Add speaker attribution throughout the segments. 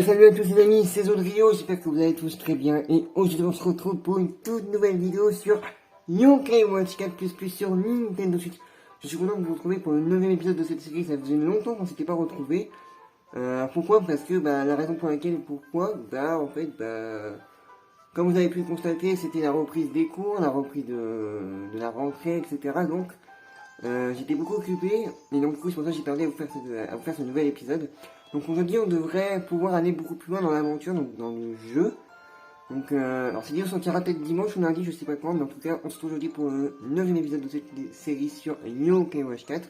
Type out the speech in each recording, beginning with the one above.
Speaker 1: Salut à tous les amis, c'est Zodrio, j'espère que vous allez tous très bien et aujourd'hui on se retrouve pour une toute nouvelle vidéo sur Yokai Watch 4++ sur Nintendo Switch. Je suis content de vous retrouver pour le 9ème épisode de cette série, ça faisait longtemps qu'on s'était pas retrouvé. Pourquoi? Parce que la raison pour laquelle, comme vous avez pu le constater, c'était la reprise des cours, la reprise de la rentrée, etc. Donc j'étais beaucoup occupé et donc du coup c'est pour ça que j'ai tardé à vous faire ce nouvel épisode. Donc aujourd'hui on devrait pouvoir aller beaucoup plus loin dans l'aventure, donc dans le jeu. Donc alors cette vidéo sortira peut-être dimanche ou lundi, je sais pas quand, mais en tout cas on se retrouve aujourd'hui pour le 9ème épisode de cette série sur Yokai Watch 4.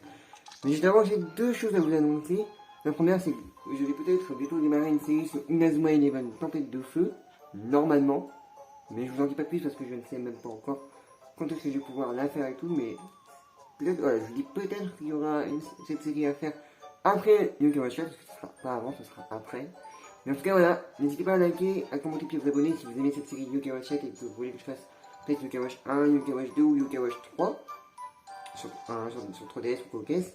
Speaker 1: Mais juste avant j'ai deux choses à vous annoncer. La première c'est que je vais peut-être bientôt démarrer une série sur Inazuma Eleven, Tempête de Feu, normalement. Mais je vous en dis pas plus parce que je ne sais même pas encore quand est-ce que je vais pouvoir la faire et tout, mais peut-être, voilà, je vous dis peut-être qu'il y aura cette série à faire après Yokai Watch 4, parce que ce sera pas avant, ce sera après. Mais en tout cas, voilà, n'hésitez pas à liker, à commenter puis à vous abonner si vous aimez cette série Yokai Watch 4 et que vous voulez que je fasse peut-être Yokai Watch 1, Yokai Watch 2 ou Yokai Watch 3 sur 3DS ou quoi caisse.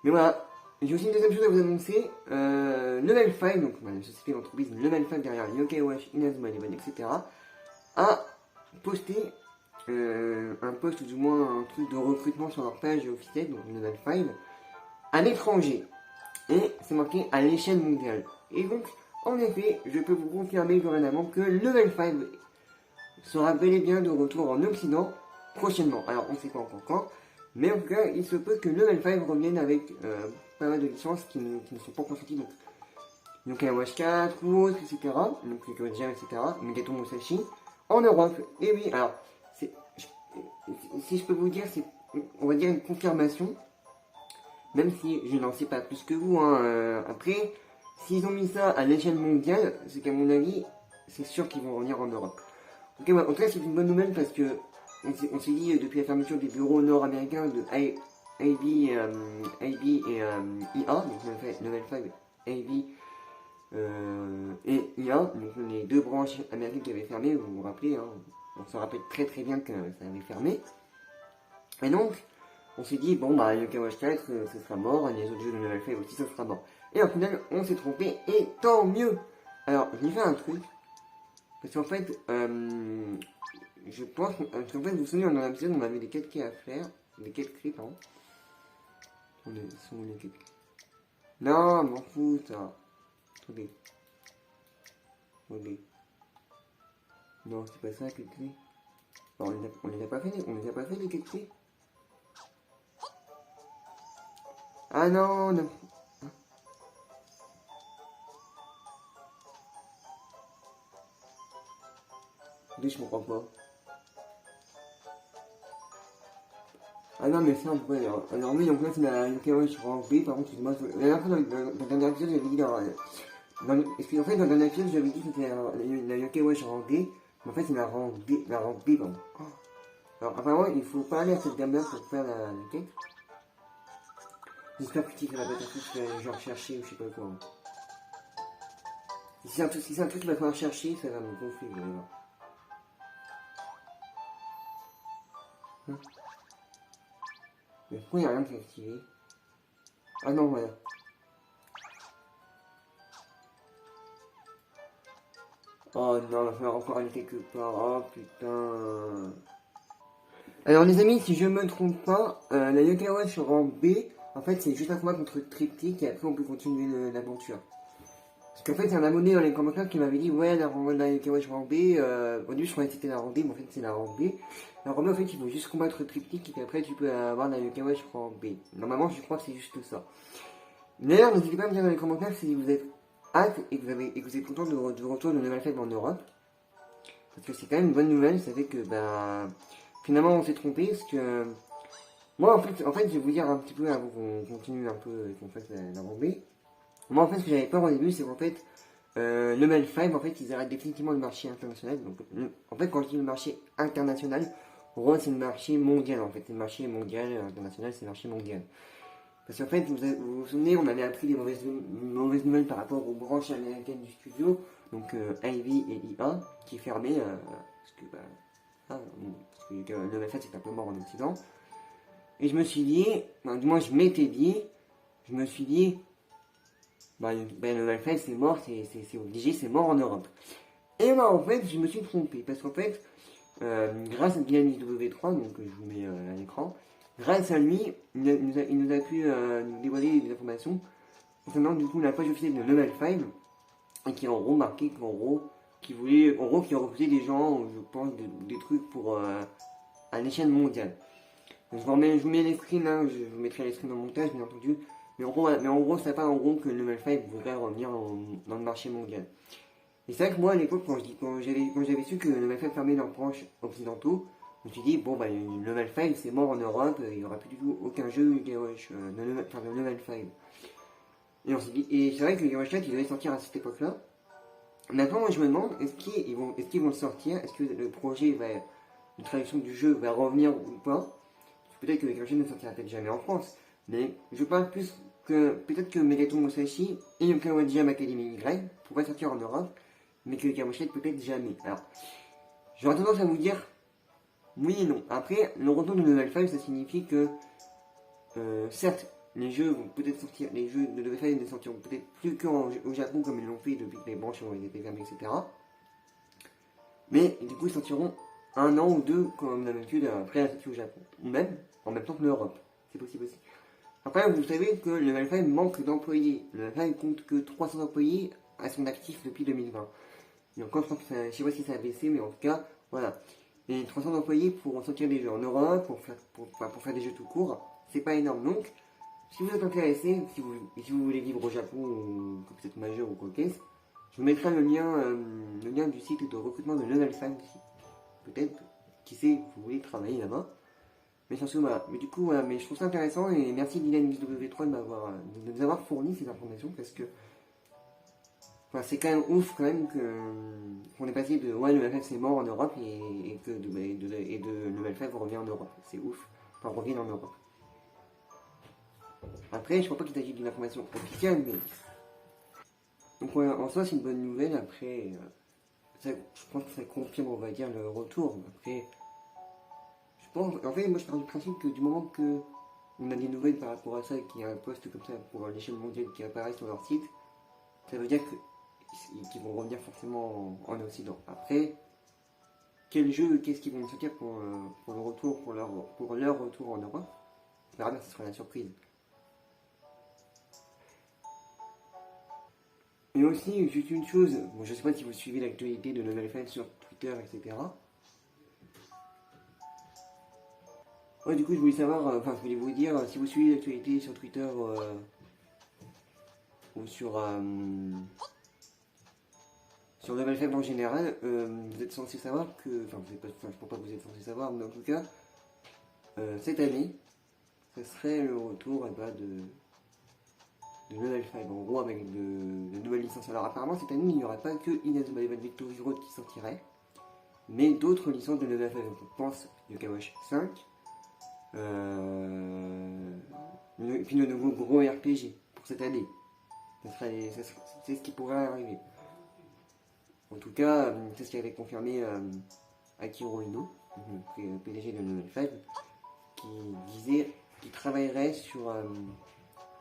Speaker 1: Mais voilà, j'ai aussi une deuxième chose à vous annoncer. Level 5, donc la société d'entreprise Level 5 derrière Yokai Watch, Inazuma Eleven, etc. a posté un post ou du moins un truc de recrutement sur leur page officielle, donc Level 5, à l'étranger. Et c'est marqué à l'échelle mondiale. Et donc, en effet, je peux vous confirmer dorénavant que Level 5 sera bel et bien de retour en Occident prochainement. Alors, on ne sait pas encore quand, mais en tout cas, il se peut que Level 5 revienne avec pas mal de licences qui ne sont pas consenties. Donc, Yokai Watch 4 ou autres, etc. Donc, Yokai Watch Jam, etc. Megaton Musashi en Europe. Et oui, alors, si je peux vous dire, c'est, on va dire, une confirmation. Même si je n'en sais pas plus que vous, hein. Après, s'ils ont mis ça à l'échelle mondiale, c'est qu'à mon avis, c'est sûr qu'ils vont revenir en Europe. Ok, ouais, en tout cas, c'est une bonne nouvelle parce que on s'est dit depuis la fermeture des bureaux nord-américains de AB et IA, donc Level 5, AB et IA, donc les deux branches américaines qui avaient fermé, vous vous rappelez, hein, on se rappelle très très bien que ça avait fermé. Et donc, on s'est dit, bon Yokai Watch 4, ce sera mort, les autres jeux de Level 5 aussi, ça sera mort. Et au final, on s'est trompé, et tant mieux. Alors, je vais faire un truc, parce qu'en fait, je pense qu'en fait, vous vous souvenez, dans l'épisode, on avait des quêtes clés à faire, des quêtes clés, pardon. Sont où les quêtes clés? Non, m'en fous, ça. Attendez. Non, c'est pas ça, les quêtes clés. Bon, on les a pas fait, les quêtes clés. Ah non, non. Je comprends pas. Ah non, mais ça, on peut pas. Alors oui, donc là, c'est la Yokai Watch rank B. Par contre, excuse-moi, la dernière fois, dans le dernier épisode, j'avais dit parce qu'en fait, dans le dernier épisode, j'avais dit que c'était la Yokai Watch rank D. Mais en fait, c'est la rank B, pardon. Alors, apparemment, il faut pas aller à cette gamme-là pour faire la quête. J'espère que tu vas pas faire genre chercher ou je sais pas quoi. Si c'est un truc qu'il va falloir chercher, ça va me gonfler, vous allez voir. Mais pourquoi il n'y a rien qui est activé? Ah non, voilà. Oh non, il va falloir encore aller quelque part. Oh putain. Alors les amis, si je me trompe pas, la Yokai Watch rang B, en fait c'est juste un combat contre Triptyque et après on peut continuer l'aventure. Parce qu'en fait, c'est un abonné dans les commentaires qui m'avait dit, ouais, la Yokai Watch rang B, au début je croyais que c'était la rang D, mais en fait c'est la rang B. La rang B, en fait, il faut juste combattre Triptyque et après tu peux avoir la Yokai Watch rang B. Normalement, je crois que c'est juste ça. D'ailleurs, n'hésitez pas à me dire dans les commentaires si vous êtes hâte et que vous êtes content du retour de Level 5 en Europe. Parce que c'est quand même une bonne nouvelle, ça fait que, finalement on s'est trompé, parce que... Moi, en fait, je vais vous dire un petit peu avant qu'on continue un peu et qu'on fasse la rang B. Moi, en fait, ce que j'avais peur au début, c'est qu'en fait, Level 5, en fait, ils arrêtent définitivement le marché international. Donc, en fait, quand je dis le marché international, en gros, c'est le marché mondial, en fait. C'est le marché mondial, international, c'est le marché mondial. Parce qu'en fait, vous vous souvenez, on avait appris des mauvaises nouvelles par rapport aux branches américaines du studio, donc Ivy et IA, qui est fermé, parce que Level 5 c'est un peu mort en Occident. Et je me suis dit, du moins je m'étais dit, le Level 5 c'est mort, c'est obligé, c'est mort en Europe. Et bah en fait, je me suis trompé, parce qu'en fait, grâce à Dylan W3, donc je vous mets à l'écran, grâce à lui, il nous a pu nous dévoiler des informations concernant du coup la page officielle de Level 5, et qui en gros marqué qu'en gros, qui recrutait des gens, je pense, des trucs pour à l'échelle mondiale. Donc, je vous mets les screens, hein, je vous mettrai les screens dans le montage, bien entendu. Mais en gros, ça parle en gros que le Level 5 voudrait revenir dans le marché mondial. Et c'est vrai que moi, à l'époque, quand j'avais su que le Level 5 fermait leurs branches occidentaux, je me suis dit, bon, bah, le Level 5 c'est mort en Europe, il n'y aura plus du tout aucun jeu de Level 5. Et c'est vrai que le Garage 4 il devait sortir à cette époque-là. Maintenant, moi je me demande, est-ce qu'ils vont le sortir? Est-ce que le projet de traduction du jeu va revenir ou pas? Peut-être que le Garage 4 ne sortira peut-être jamais en France. Mais je parle plus que peut-être que Megaton Musashi et Yokai Jam Academy Y pourraient sortir en Europe, mais que le Garage 4 peut-être jamais. Alors, j'aurais tendance à vous dire oui et non. Après, le retour de Level 5, ça signifie que, certes, les jeux vont peut-être sortir, les jeux de Level 5 ne sortiront peut-être plus qu'au Japon comme ils l'ont fait depuis que les branches ont été fermées, etc. Mais du coup, ils sortiront un an ou deux, comme d'habitude, après la sortie au Japon. Ou même en même temps que l'Europe. C'est possible aussi. Après, vous savez que le Level 5 manque d'employés. Le Level 5 compte que 300 employés à son actif depuis 2020. Et encore, je sais pas si ça a baissé, mais en tout cas, voilà. Et 300 employés pour sortir des jeux en Europe, pour faire des jeux tout court, c'est pas énorme. Donc, si vous êtes intéressé, si vous voulez vivre au Japon, ou que vous êtes majeur ou quoi qu'est-ce, je vous mettrai le lien du site de recrutement de Level 5 ici. Peut-être, qui sait, vous voulez travailler là-bas. Mais surtout, voilà. Mais du coup, voilà, mais je trouve ça intéressant et merci Dylan W3 de nous avoir fourni ces informations parce que enfin, c'est quand même ouf quand même qu'on est passé de ouais, le Level 5 c'est mort en Europe et de Level 5 revient en Europe. C'est ouf. Enfin, revient en Europe. Après, je crois pas qu'il s'agit d'une information officielle, mais. Donc, ouais, en soi, c'est une bonne nouvelle. Après, je pense que ça confirme, on va dire, le retour. Après, je pense. En fait, moi, je pars du principe que du moment que on a des nouvelles par rapport à ça et qu'il y a un post comme ça pour l'échelle mondiale qui apparaît sur leur site, ça veut dire qu'ils vont revenir forcément en Occident. Après, quel jeu, qu'est-ce qu'ils vont sortir pour le retour, pour leur retour en Europe? On verra bien, ce sera la surprise. Et aussi, juste une chose, bon, je sais pas si vous suivez l'actualité de Level 5 sur Twitter, etc. Ouais, du coup, je voulais savoir, je voulais vous dire, si vous suivez l'actualité sur Twitter ou sur Level 5 en général, vous êtes censé savoir que, je pense pas que vous êtes censé savoir, mais en tout cas, cette année, ce serait le retour de Level 5, en gros avec de nouvelles licences. Alors apparemment cette année il n'y aurait pas que Inazuma Eleven Victory Road qui sortirait, mais d'autres licences de Level 5. Je pense Yokai Watch 5, et puis le nouveau gros RPG pour cette année. C'est ce qui pourrait arriver. En tout cas, c'est ce qui avait confirmé Akiro Ino, le PDG de Level 5, qui disait qu'il travaillerait sur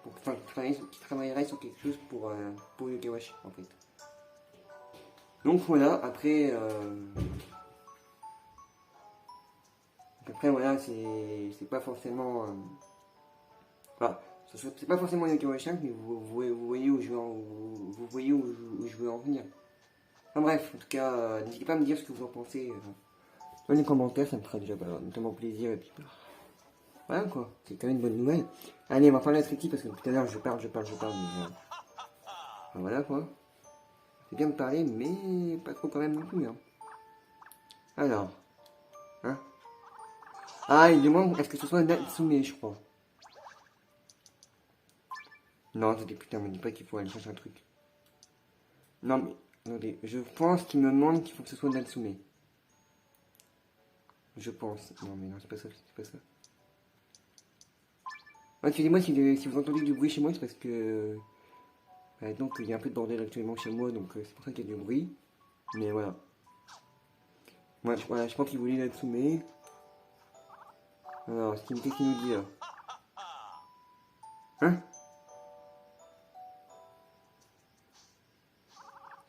Speaker 1: qui travaillerait sur quelque chose pour Yokai Watch en fait. Donc voilà, après voilà, c'est pas forcément c'est pas forcément Yokai Watch 5, mais vous voyez où je veux en venir. Enfin bref, en tout cas, n'hésitez pas à me dire ce que vous en pensez dans les commentaires, ça me fera déjà notamment plaisir et puis voilà quoi, c'est quand même une bonne nouvelle. Allez, on va parler à Tricky parce que tout à l'heure je parle, mais voilà quoi. C'est bien de parler, mais pas trop quand même non plus. Hein. Alors, hein. Ah, il demande est-ce que ce soit Natsume, je crois. Non, attendez, putain, me dis pas qu'il faut aller chercher un truc. Non, mais, attendez, je pense qu'il me demande qu'il faut que ce soit Natsume. Je pense. Non, mais non, c'est pas ça, c'est pas ça. Excusez-moi si vous entendez du bruit chez moi, c'est parce que... donc il y a un peu de bordel actuellement chez moi, donc c'est pour ça qu'il y a du bruit. Mais voilà. Moi, je pense qu'il voulait Natsume. Alors, qu'est-ce qu'il nous dit là? Hein?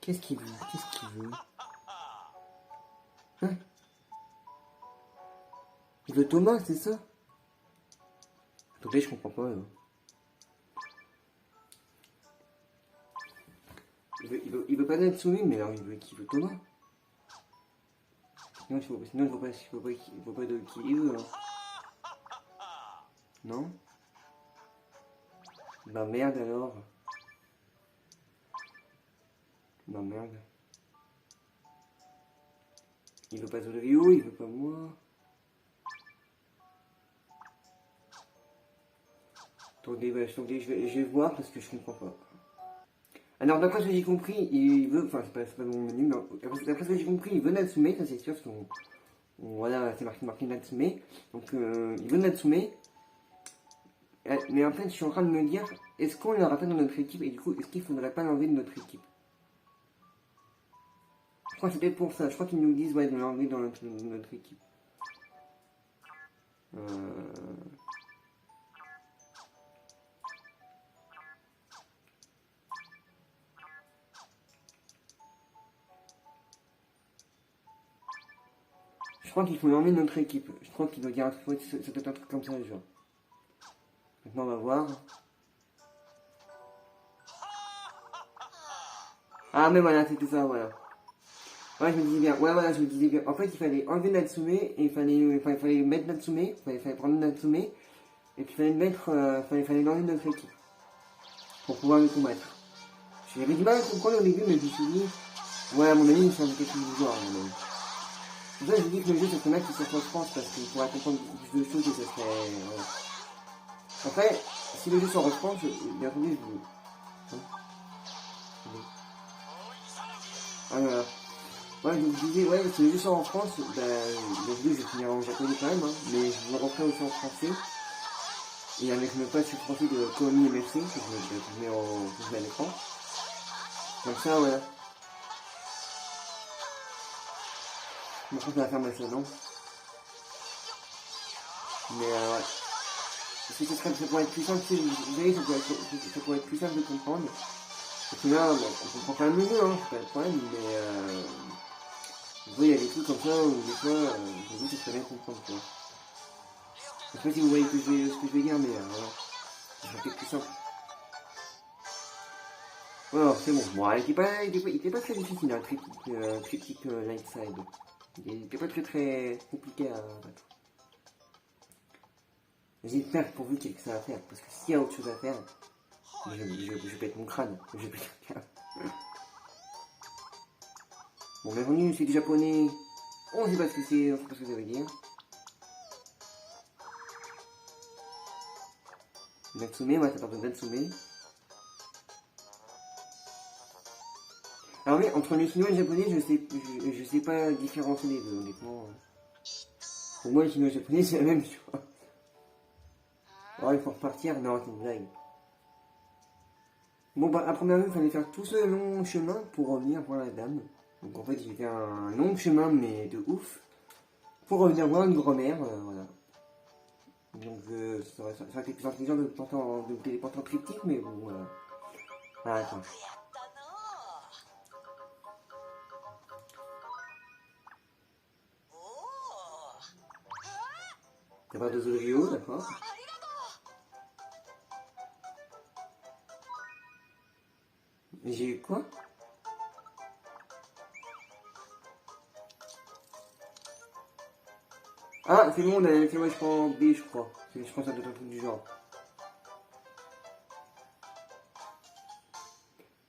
Speaker 1: Qu'est-ce qu'il veut? Qu'est-ce qu'il veut? Hein? Il veut Thomas, c'est ça? Attendez, je comprends pas là. Il veut pas Natsume, mais alors qui veut Thomas? Sinon, il faut pas de qui il veut. Hein. Non? Bah merde alors. Bah merde. Il veut pas Zolrio, il veut pas moi. Attendez, je vais voir parce que je comprends pas. Alors d'après ce que j'ai compris, il veut, enfin c'est pas mon menu, mais d'après ce que j'ai compris, il veut Natsume, ça c'est sûr, voilà, c'est marqué Natsume. Donc il veut Natsume. Mais en fait, je suis en train de me dire, est-ce qu'on l'aura pas dans notre équipe et du coup, est-ce qu'il faudrait pas l'enlever de notre équipe? Je crois que c'est peut-être pour ça. Je crois qu'ils nous disent ouais, de l'enlever dans notre équipe. Je crois qu'il faut l'enlever de notre équipe. Je crois qu'il doit dire ça doit être un truc comme ça, genre. Maintenant, on va voir. Ah, mais voilà, c'était ça, voilà. Ouais, je me disais bien. Ouais, voilà, je me disais bien. En fait, il fallait enlever Natsume et il fallait mettre Natsume. Il fallait prendre Natsume. Et puis il fallait mettre. Fallait l'enlever de notre équipe. Pour pouvoir le combattre. J'avais du mal à comprendre au début, mais je me suis dit. Ouais, à mon avis, il change quelque chose du genre, à mon avis. C'est pour ça que je dis que le jeu, ça serait mal qu'il sorte en France parce qu'il pourrait comprendre beaucoup plus de choses et ça serait. Voilà. Après, si le jeu sort en France, bien entendu, je vous. Hein? Ah, voilà. Ouais, je vous disais, ouais, si le jeu sort en France, bah, le jeu, je vais finir en japonais quand même, hein, mais je le referai aussi en français. Et avec le patch français de Komi MFC, que je mets à l'écran. Comme ça, voilà. Je pense que ça va faire mal ça, non? Mais ouais. Parce que ça pourrait être plus simple, vous savez, ça pourrait être plus simple de comprendre. Parce que là, bon, on comprend quand même le jeu, hein, c'est pas le problème, mais vous voyez, il y a des trucs comme ça où des fois, je vous dis, c'est très bien comprendre, quoi. Je sais pas si vous voyez ce que je vais dire, mais voilà. C'est peut-être plus simple. Voilà, c'est bon. Bon, il était pas très difficile, hein, critique Light Side. Il était pas très compliqué à battre. J'espère pourvu qu'il y ait que ça à faire, parce que s'il y a autre chose à faire, je pète mon crâne. Je pète mon crâne. Bon, bienvenue, c'est du japonais. On sait pas ce que c'est, on sait pas ce que ça veut dire. Natsume, ouais, ça parle de Natsume. Alors oui, entre le chinois et le japonais, je sais pas différencier les deux, honnêtement. Pour moi, le chinois et le japonais, c'est la même chose. Alors il faut repartir, non, c'est une blague. Bon, bah, à première vue, il fallait faire tout ce long chemin pour revenir voir la dame. Donc en fait, j'ai fait un long chemin, mais de ouf, pour revenir voir une grand-mère, voilà. Donc ça aurait été plus intelligent de téléporter en triptyque, mais bon, voilà. Ah, attends. T'as pas de Zolio, d'accord. J'ai eu quoi? Ah, c'est bon, on a fait moi je prends B, je crois. Je crois que ça doit être un truc du genre.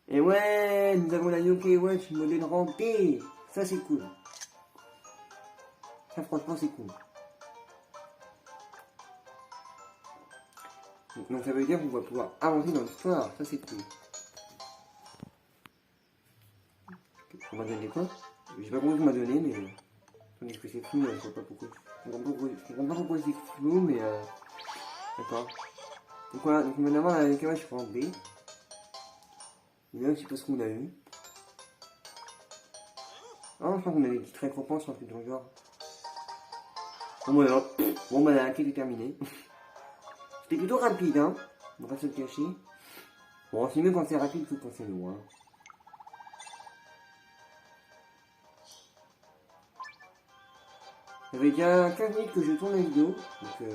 Speaker 1: Et ouais, nous avons la Yoke Watch modèle rampé. Ça c'est cool. Ça franchement c'est cool. Donc ça veut dire qu'on va pouvoir avancer dans l'histoire. Ça c'est cool. On m'a donné quoi? Je sais pas pourquoi on m'a donné, mais... Tandis que c'est flou, je sais pas pourquoi. Je comprends pas pourquoi c'est flou, mais d'accord. Donc voilà, donc maintenant la Yoke Watch je prends B. Et là, je sais pas ce qu'on a eu. Ah, je crois qu'on a des petites récompenses, un truc dans le genre. Bon, voilà. Bon, bah, la quête est terminée. C'était plutôt rapide, hein. On va pas se le cacher. Bon, c'est mieux quand c'est rapide que quand c'est loin. Ça fait déjà 15 minutes que je tourne la vidéo. Donc,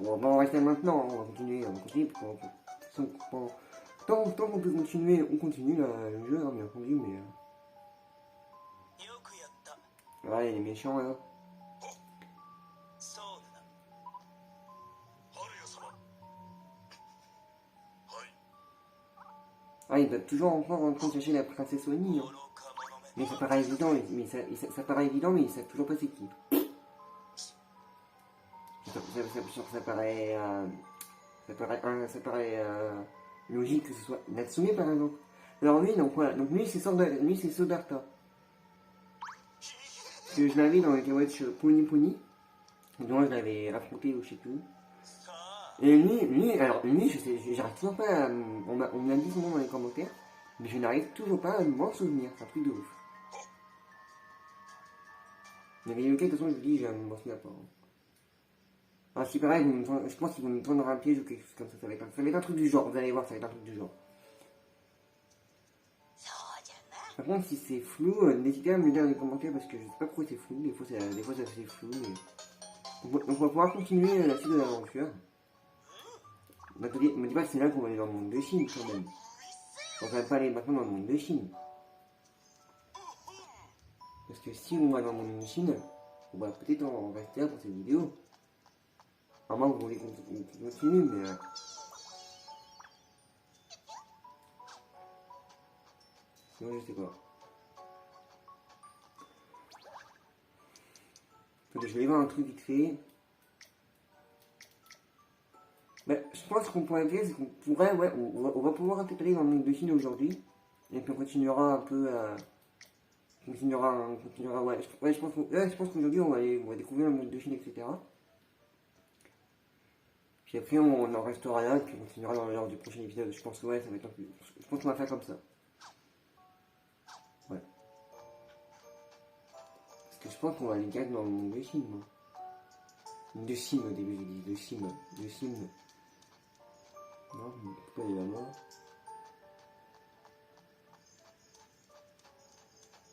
Speaker 1: bon, on va en rester maintenant, hein, on va continuer. Tant qu'on peut continuer, on continue le jeu, hein, bien entendu, mais. Ouais, il est méchant là. Ah, il doit toujours encore en train de chercher la princesse Oni. Hein. Mais ça paraît évident, ça paraît évident, mais il sait toujours pas c'est qui. Ça paraît, ça paraît logique que ce soit Natsume par exemple. Alors lui, donc voilà, donc lui c'est Sodarta. Que je l'avais dans le Kawatch Pony Pony, dont je l'avais affronté ou je sais plus. Et alors lui, j'arrive toujours pas à, on me l'a dit son nom dans les commentaires, mais je n'arrive toujours pas à m'en souvenir, c'est un truc de ouf. Mais les lequel, de toute façon, je vous dis, je m'en souviens pas. Hein. Ah, si pareil, je pense qu'ils vont me tendre un piège ou quelque chose comme ça, ça va être un truc du genre, vous allez voir, ça va être un truc du genre. Par contre, si c'est flou, n'hésitez à me le dire dans les commentaires parce que je sais pas pourquoi c'est flou, des fois ça fait flou. Et... Donc on va pouvoir continuer la suite de l'aventure. Me dis pas que c'est là qu'on va aller dans le monde de Chine quand même. On va pas aller maintenant dans le monde de Chine. Parce que si on va dans le monde de Chine, on va peut-être en rester là pour cette vidéo. À moins que vous voulez qu'on continue, mais... Sinon je sais pas. Attendez, je vais aller voir un truc vite fait. Ben, je pense qu'on pourrait faire, c'est qu'on pourrait, ouais, on va pouvoir peut-être aller dans le monde de Chine aujourd'hui. Et puis on continuera un peu à... On continuera, ouais. Je pense qu'aujourd'hui on va découvrir le monde de Chine, etc. Puis après on en restera là, puis on continuera dans l'heure du prochain épisode. Je pense que ouais, ça va être un peu... Je pense qu'on va faire comme ça. Ouais. Parce que je pense qu'on va aller direct dans le monde de Chine, moi. De Chine au début, j'ai dit. De Chine. Non, pourquoi il est là-bas?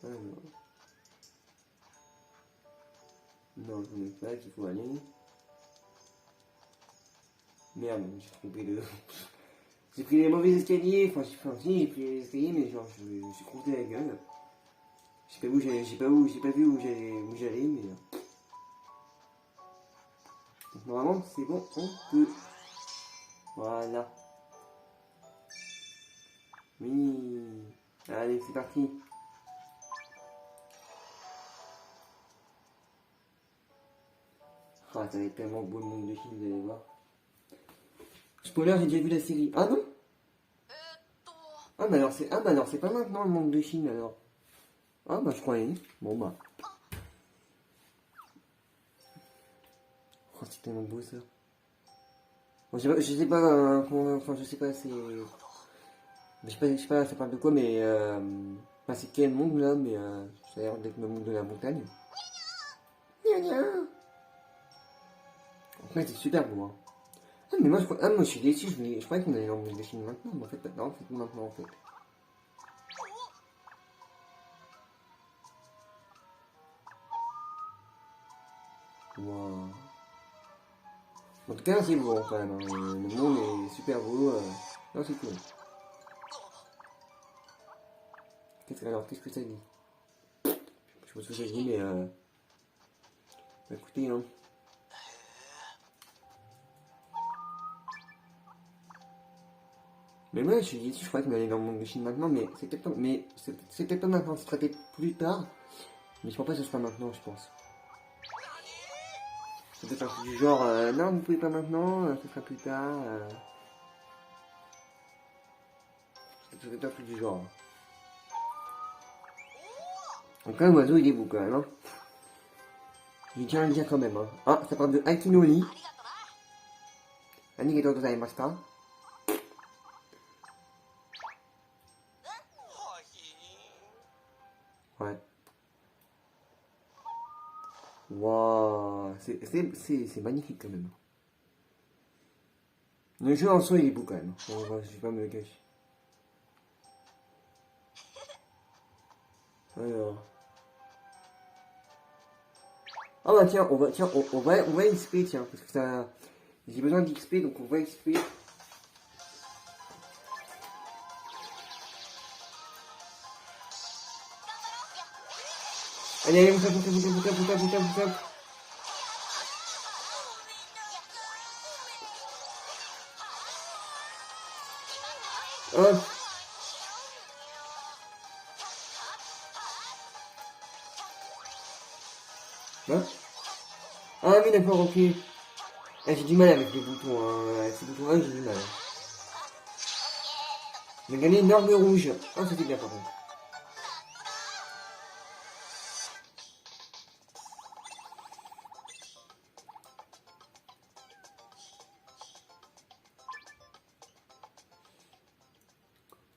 Speaker 1: Alors. Non, je ne sais pas qu'il faut aller. Merde, j'ai trompé de... J'ai pris les mauvais escaliers, enfin si, j'ai pris les escaliers, mais genre, je me suis croûté la gueule. Je sais pas vu où j'allais, mais... Donc normalement, c'est bon, on peut... Voilà. Oui. Allez, c'est parti. Ah, ça va être tellement beau le monde de Chine, vous allez voir. Spoiler, j'ai déjà vu la série. Ah non? Ah bah alors c'est pas maintenant le monde de Chine alors. Ah bah je croyais. Bon bah. Oh c'est tellement beau ça. Bon, je sais pas enfin je sais pas c'est. Je sais pas ça parle de quoi mais enfin, c'est quel monde là mais ça a l'air d'être le monde de la montagne. Gna gna. En fait c'est super beau hein. Ah mais moi je suis déçu, je croyais qu'on allait dans le monde de Chine maintenant, mais en fait non, c'est maintenant en fait. Wow. En tout cas, c'est beau quand même. Hein. Le monde est super beau. Non, c'est cool. Qu'est-ce que ça dit? Je sais pas ce que ça dit, mais écoutez, hein. Mais moi, je suis déçu, je crois qu'on allait dans le monde de Chine maintenant, mais c'est peut-être pas maintenant, ce sera peut-être plus tard. Mais je pense pas que ce sera maintenant, je pense. C'est peut-être un truc du genre, non, vous pouvez pas maintenant, ce sera plus tard. C'est peut-être un truc du genre. Donc là, l'oiseau, il est beau quand même, hein. Je tiens à le dire quand même, hein. Ah, ça parle de Akinoli. Arigatou gozaimashita. Ouais. Waouh, c'est magnifique quand même. Le jeu en soi il est beau quand même. Je vais pas me le cacher. Alors. Ah bah tiens, on va XP, tiens, parce que ça... J'ai besoin d'XP, donc on va XP. Allez, allez, on tape. Hop. Hein? Ah oui, d'accord, ok. Ah, j'ai du mal avec les boutons, hein. Avec ces boutons-là, j'ai du mal. J'ai gagné une orbe rouge. Ah, c'était bien par contre.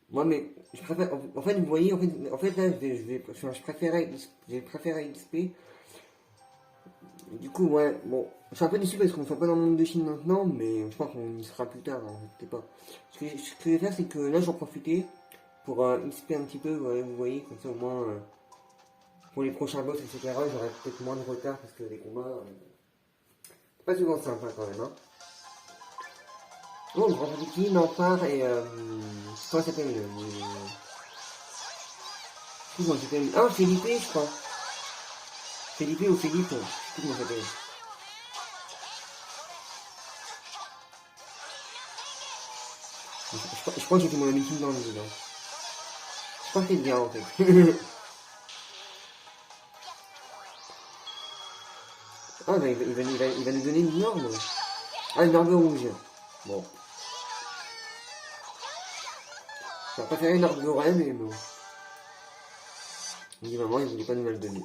Speaker 1: Moi, mais je préfère. En fait, vous voyez, en fait là, je préférais XP. Du coup, ouais, bon, je suis un peu déçu parce qu'on ne soit pas dans le monde de Chine maintenant, mais je pense qu'on y sera plus tard, hein, je sais pas. Ce que je vais faire, c'est que là, j'en profiter pour XP un petit peu, ouais, vous voyez, comme ça au moins, pour les prochains boss, etc., j'aurai peut-être moins de retard parce que les combats, c'est pas souvent simple hein, quand même, hein. Oh, Grand Petit, Lampard et comment ça s'appelle comment ça s'appelle. Ah, Felipe, je crois. Felipe ou Philippe, je sais plus comment ça s'appelle. Je crois que j'ai fait mon habitude dans le jeu, hein. Je crois que c'est bien en fait. Ah, bah, il va nous donner une norme. Ah, une norme rouge. Bon. J'aurais préféré une norme dorée, mais bon. Il dit maman, il voulait pas nous la donner.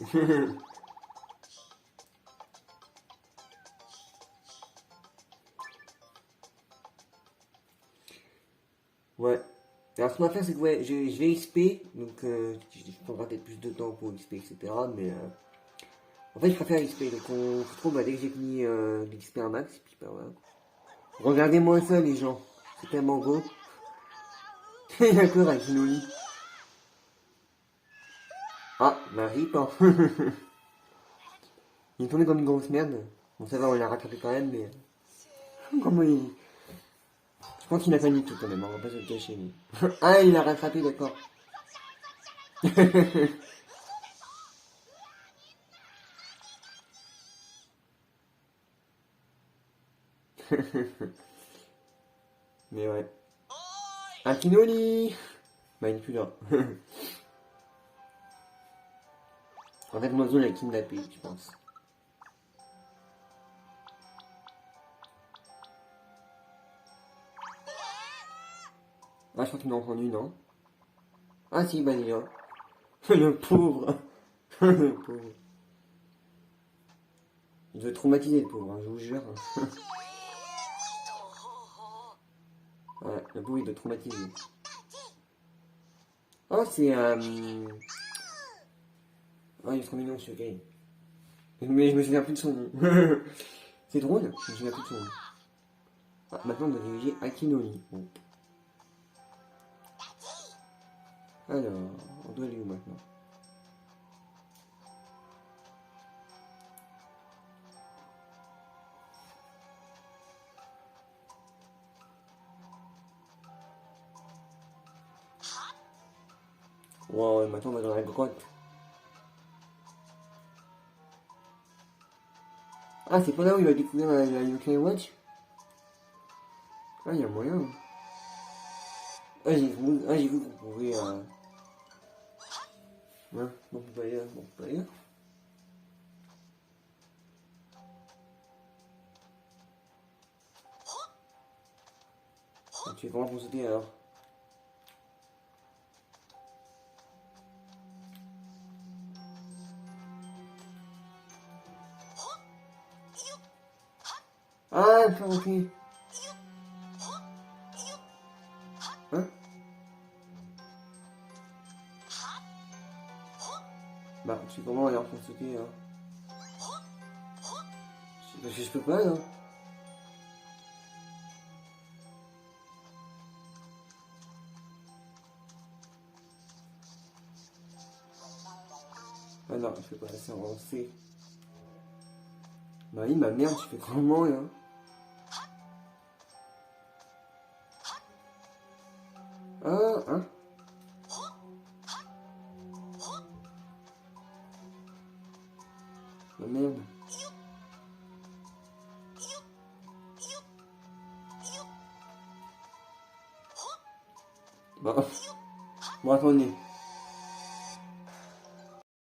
Speaker 1: Ouais. Alors, ce qu'on va faire, c'est que ouais, je vais XP, donc je prendrai peut-être plus de temps pour XP, etc. Mais en fait, je préfère XP, donc on se retrouve bah, dès que j'ai fini l'XP un max, et puis bah voilà. Regardez-moi ça, les gens. C'est tellement beau. Il y a peur avec une lit. Ah, bah rip, hein. Il est tombé comme une grosse merde. Bon, ça va, on l'a rattrapé quand même, mais. Comment il. Je pense qu'il a pas du tout quand même, hein, on va pas se le cacher. Mais... ah, il a rattrapé, d'accord. Mais ouais. Akinoli. Bah, il est plus là. En fait, l'oiseau l'a kidnappé, je pense. Ah, je crois qu'il m'a entendu, non? Ah, si, bah, il est là. Le pauvre. Le pauvre. Il doit être traumatisé, le pauvre, hein, je vous jure. Ouais, le pauvre, il doit être traumatisé. Oh, c'est. Oh, il est trop mignon, ce gars. Mais je me souviens plus de son nom. C'est drôle, je me souviens plus de son nom. Ah, maintenant, on doit diriger Akinoli. Bon. Alors, on doit aller où maintenant? Wow, maintenant, on va dans la grotte. Ah, c'est pas là où il va découvrir la UK Watch? Ah, il y a moyen. J'ai vu qu'on pouvait. Ouais, bon, on peut pas aller là. Bon, on peut pas aller là. Tu es vraiment pour sauter alors. Ah, d'accord, ok. Hein? Bah, tu sais comment alors pour sauter là? Parce que je peux pas là. Ah non, je peux pas, c'est avancé. Bah oui, ma merde, tu fais comment là? Ah, hein? Ma merde. Bah, bon attendez.